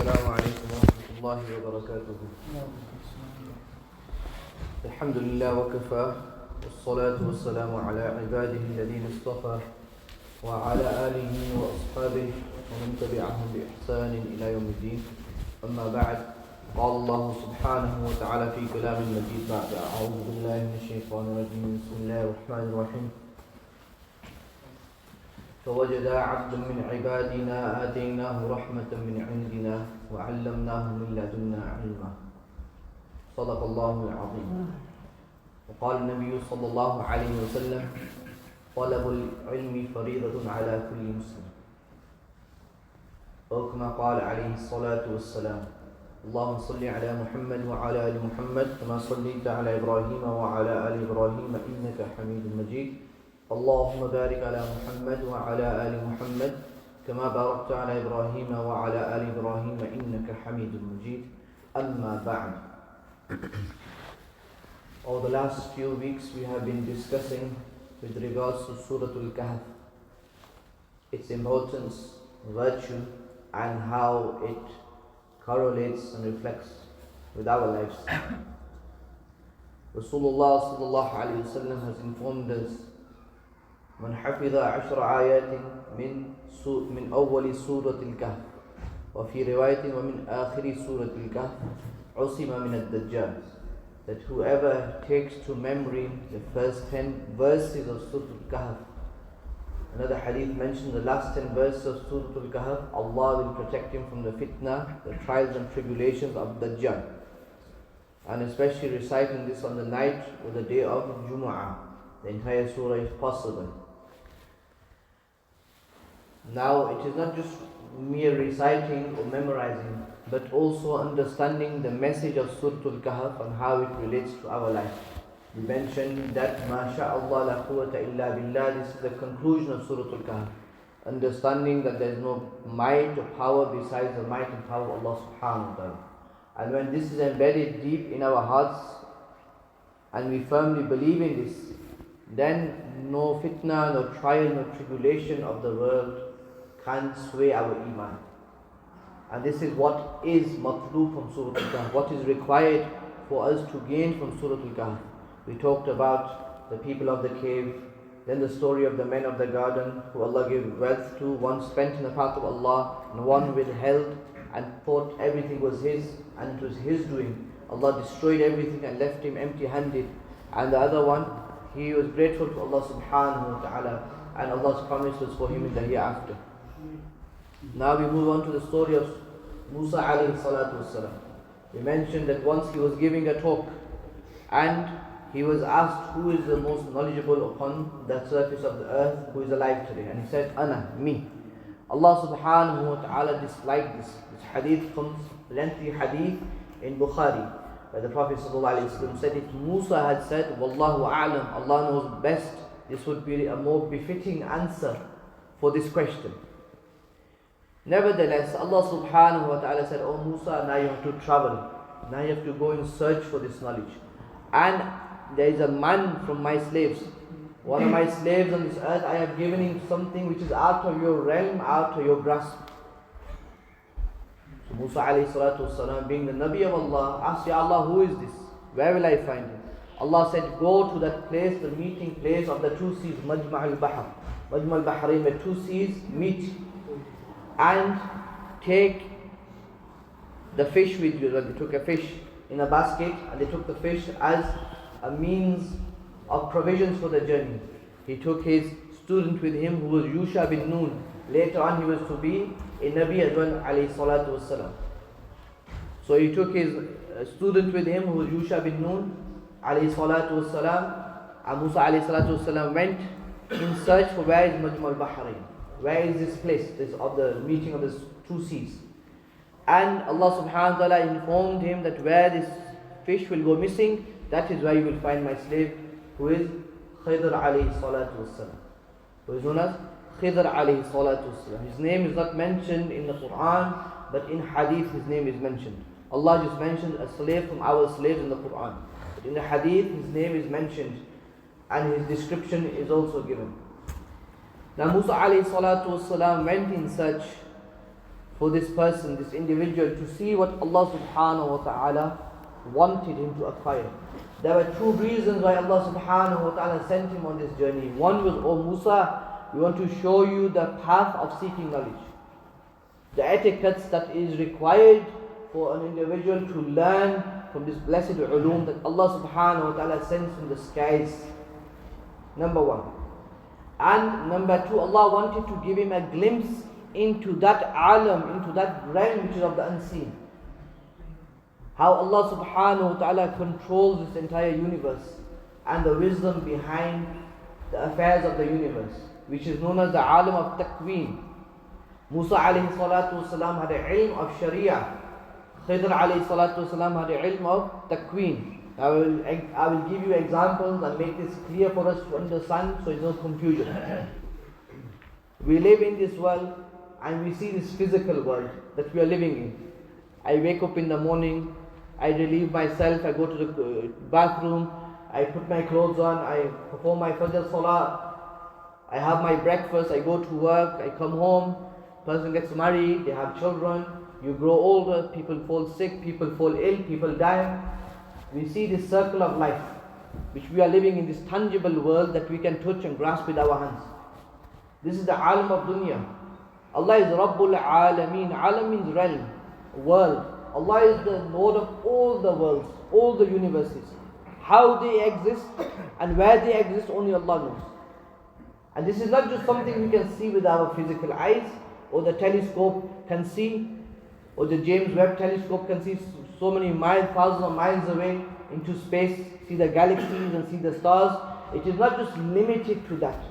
السلام عليكم ورحمة الله وبركاته. الحمد لله وكفى والصلاة والسلام على عباده الذين اصطفى وعلى آله وأصحابه ومن تبعهم بإحسان إلى يوم الدين. أما بعد، قال الله سبحانه وتعالى في كلام المجيد بعد أعوذ بالله من الشيطان الرجيم بسم الله الرحمن الرحيم. فوجد عبدا من عبادنا آتيناه رحمة من عندنا وعلمناه من لدنا علما. صدق الله العظيم. وقال النبي صلى الله عليه وسلم طلب العلم فريضة على كل مسلم. أو كما قال عليه الصلاة والسلام اللهم صل على محمد وعلى آل محمد كما صليت على إبراهيم وعلى آل إبراهيم إنك حميد مجيد. اللهم بارك على محمد وعلى آل محمد كما باركت على إبراهيم وعلى آل إبراهيم إنك حميد مجيد. أما بعد. Over the last few weeks we have been discussing with regards to Surah Al-Kahf, its importance, virtue, and how it correlates and reflects with our lives. Rasulullah sallallahu alayhi wa sallam has informed us من حفظ 10 آيات من أول سورة الكهف وفي رواية ومن آخر سورة الكهف عصم من الدجال, that whoever takes to memory the first 10 verses of Surah Al-Kahf, another hadith mentioned the last 10 verses of Surah Al-Kahf, Allah will protect him from the fitna, the trials and tribulations of Dajjal, and especially reciting this on the night or the day of Jumu'ah, the entire surah if possible. Now it is not just mere reciting or memorizing, but also understanding the message of Surah Al-Kahf and how it relates to our life. We mentioned that MashaAllah la quwwata illa billah, this is the conclusion of Surah Al-Kahf. Understanding that there is no might or power besides the might and power of Allah subhanahu wa ta'ala. And when this is embedded deep in our hearts and we firmly believe in this, then no fitna, no trial, no tribulation of the world can sway our iman. And this is what is matlub from Surah Al-Kahf, what is required for us to gain from Surah Al-Kahf. We talked about the people of the cave, then the story of the men of the garden who Allah gave wealth to, one spent in the path of Allah and one withheld and thought everything was his and it was his doing. Allah destroyed everything and left him empty-handed. And the other one, he was grateful to Allah subhanahu wa ta'ala, and Allah's promise was for him in the hereafter. Now we move on to the story of Musa alayhi salatu wasalam. We mentioned that once he was giving a talk and he was asked who is the most knowledgeable upon the surface of the earth, who is alive today, and he said, Ana, me. Allah subhanahu wa ta'ala disliked this. This hadith comes, lengthy hadith in Bukhari, where the Prophet ﷺ said, if Musa had said, Wallahu a'lam, Allah knows best, this would be a more befitting answer for this question. Nevertheless, Allah subhanahu wa ta'ala said, Oh Musa, now you have to travel. Now you have to go and search for this knowledge. And there is a man from my slaves. One of my slaves on this earth, I have given him something which is out of your realm, out of your grasp. So Musa alayhi salatu wasalam, being the Nabi of Allah, asked, Ya Allah, who is this? Where will I find him? Allah said, go to that place, the meeting place of the two seas, Majma' al-Bahr. Majma' al-Bahrain, where two seas meet. And take the fish with you. They took a fish in a basket and they took the fish as a means of provisions for the journey. He took his student with him who was Yusha bin Nun. Later on he was to be a Nabi as well, alayhi salatu wasalam. So he took his student with him who was Yusha bin Nun, alayhi salatu wasalam. And Musa alayhi salatu wasalam went in search for where is Majma' al-Bahrain. Where is this place, this of the meeting of the two seas? And Allah subhanahu wa ta'ala informed him that where this fish will go missing, that is where you will find my slave, who is Khidr alayhi salatu wassalam. Who is known as Khidr alayhi salatu wassalam. His name is not mentioned in the Quran, but in hadith his name is mentioned. Allah just mentioned a slave from our slaves in the Quran. But in the hadith his name is mentioned and his description is also given. Now Musa alayhi salatu wasalam went in search for this person, this individual, to see what Allah subhanahu wa ta'ala wanted him to acquire. There were two reasons why Allah subhanahu wa ta'ala sent him on this journey. One was, O Musa, we want to show you the path of seeking knowledge. The etiquettes that is required for an individual to learn from this blessed ulum that Allah subhanahu wa ta'ala sends from the skies. Number one. And number two, Allah wanted to give him a glimpse into that alam, into that realm which is of the unseen. How Allah subhanahu wa ta'ala controls this entire universe and the wisdom behind the affairs of the universe, which is known as the alam of taqween. Musa alayhi salatu wasalam had a ilm of sharia. Khidr alayhi salatu wasalam had a ilm of taqween. I will give you examples and make this clear for us to understand so there's no confusion. We live in this world and we see this physical world that we are living in. I wake up in the morning, I relieve myself, I go to the bathroom, I put my clothes on, I perform my Fajr Salah, I have my breakfast, I go to work, I come home, person gets married, they have children, you grow older, people fall sick, people fall ill, people die. We see this circle of life, which we are living in this tangible world that we can touch and grasp with our hands. This is the alam of dunya. Allah is Rabbul Alameen. Alam means realm, world. Allah is the Lord of all the worlds, all the universes. How they exist and where they exist, only Allah knows. And this is not just something we can see with our physical eyes, or the telescope can see, or the James Webb telescope can see so many miles, thousands of miles away into space, see the galaxies and see the stars. It is not just limited to that.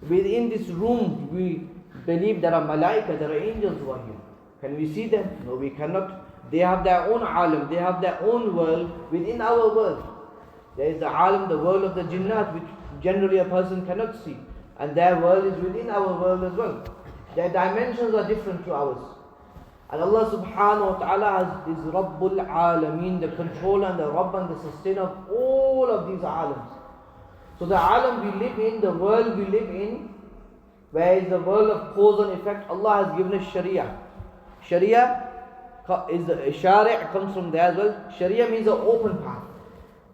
Within this room, we believe there are malaika, there are angels who are here. Can we see them? No, we cannot. They have their own alam, they have their own world within our world. There is the alam, the world of the jinnat, which generally a person cannot see. And their world is within our world as well. Their dimensions are different to ours. And Allah subhanahu wa ta'ala is Rabbul Alameen, the controller and the Rabb and the sustainer of all of these alams. So the alam we live in, the world we live in, where is the world of cause and effect, Allah has given us Sharia. Sharia is Shari' comes from there as well. Sharia means an open path.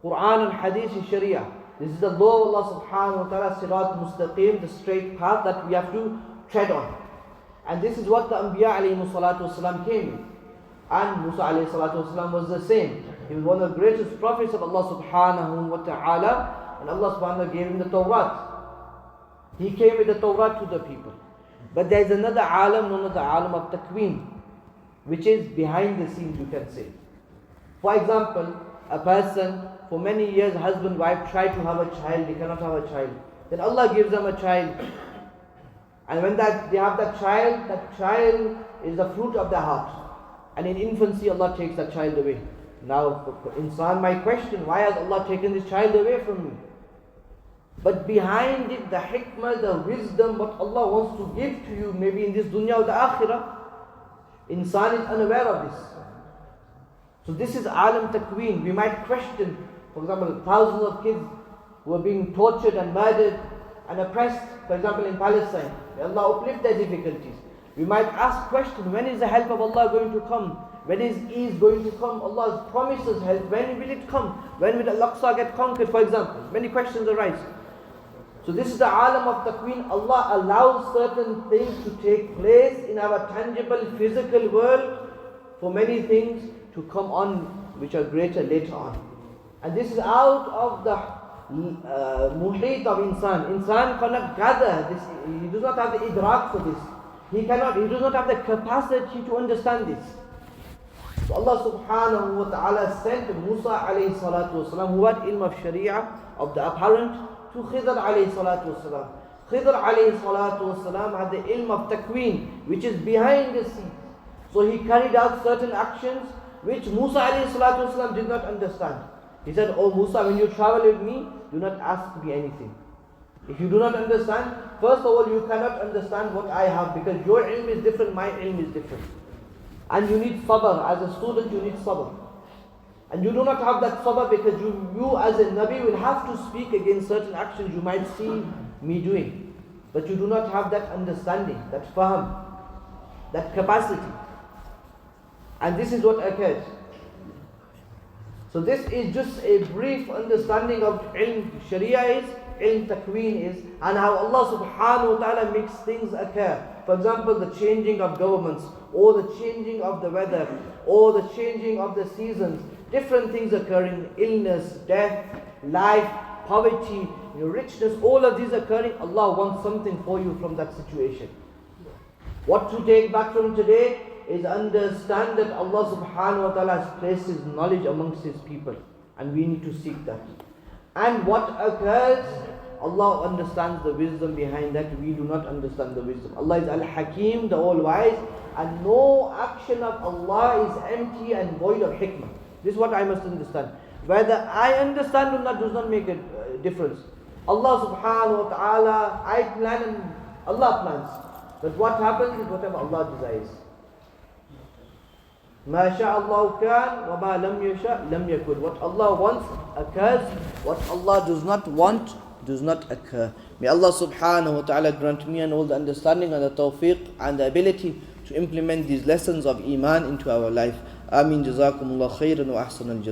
Quran and Hadith is Sharia. This is the law of Allah subhanahu wa ta'ala, Sirat Mustaqim, the straight path that we have to tread on. And this is what the Anbiya alayhi salatu wasalam came in. And Musa alayhi salatu wasalam was the same. He was one of the greatest prophets of Allah subhanahu wa ta'ala. And Allah subhanahu wa ta'ala gave him the Torah. He came with the Torah to the people. But there is another alam known as the alam of taqween, which is behind the scenes, you can say. For example, a person, for many years, husband, wife, try to have a child, they cannot have a child. Then Allah gives them a child. And when they have that child is the fruit of their heart. And in infancy, Allah takes that child away. Now, insan might question, why has Allah taken this child away from me? But behind it, the hikmah, the wisdom, what Allah wants to give to you, maybe in this dunya or the akhirah, insan is unaware of this. So this is alam taqween. We might question, for example, thousands of kids who are being tortured and murdered and oppressed, for example, in Palestine. May Allah uplift their difficulties. We might ask question, when is the help of Allah going to come? When is ease going to come? Allah has promised us help. When will it come? When will Al-Aqsa get conquered, for example? Many questions arise. So this is the alam of taqween. Allah allows certain things to take place in our tangible physical world for many things to come on which are greater later on. And this is out of the muhit of insan. Insan cannot gather this. He does not have the idrak for this. He does not have the capacity to understand this. So Allah subhanahu wa ta'ala sent Musa alayhi salatu wasalam, who had ilm of sharia, of the apparent, to Khidr alayhi salatu wasalam. Khidr alayhi salatu wasalam had the ilm of taqween, which is behind the scenes. So he carried out certain actions which Musa alayhi salatu wasalam did not understand. He said, "Oh Musa, when you travel with me, do not ask me anything. If you do not understand, first of all, you cannot understand what I have, because your ilm is different, my ilm is different. And you need sabr. As a student, you need sabr. And you do not have that sabr because you as a Nabi will have to speak against certain actions you might see me doing. But you do not have that understanding, that fahm. that capacity. And this is what occurs. So this is just a brief understanding of ilm sharia is, ilm takween is, and how Allah subhanahu wa ta'ala makes things occur. For example, the changing of governments, or the changing of the weather, or the changing of the seasons, different things occurring, illness, death, life, poverty, richness, all of these occurring. Allah wants something for you from that situation. What to take back from today is understand that Allah subhanahu wa ta'ala has placed His knowledge amongst His people, and we need to seek that. And what occurs, Allah understands the wisdom behind that. We do not understand the wisdom. Allah is Al-Hakeem, the all-wise, and no action of Allah is empty and void of hikmah. This is what I must understand. Whether I understand or not does not make a difference. Allah subhanahu wa ta'ala, I plan and Allah plans. But what happens is whatever Allah desires. مَا شَاءَ اللَّهُ كَانَ وَمَا لَمْ يَشَاء لَمْ يَكُنْ. What Allah wants occurs. What Allah does not want does not occur. May Allah subhanahu wa ta'ala grant me and all the understanding and the tawfiq and the ability to implement these lessons of Iman into our life. Ameen. Jazakumullah khairan wa ahsan al-jazaa.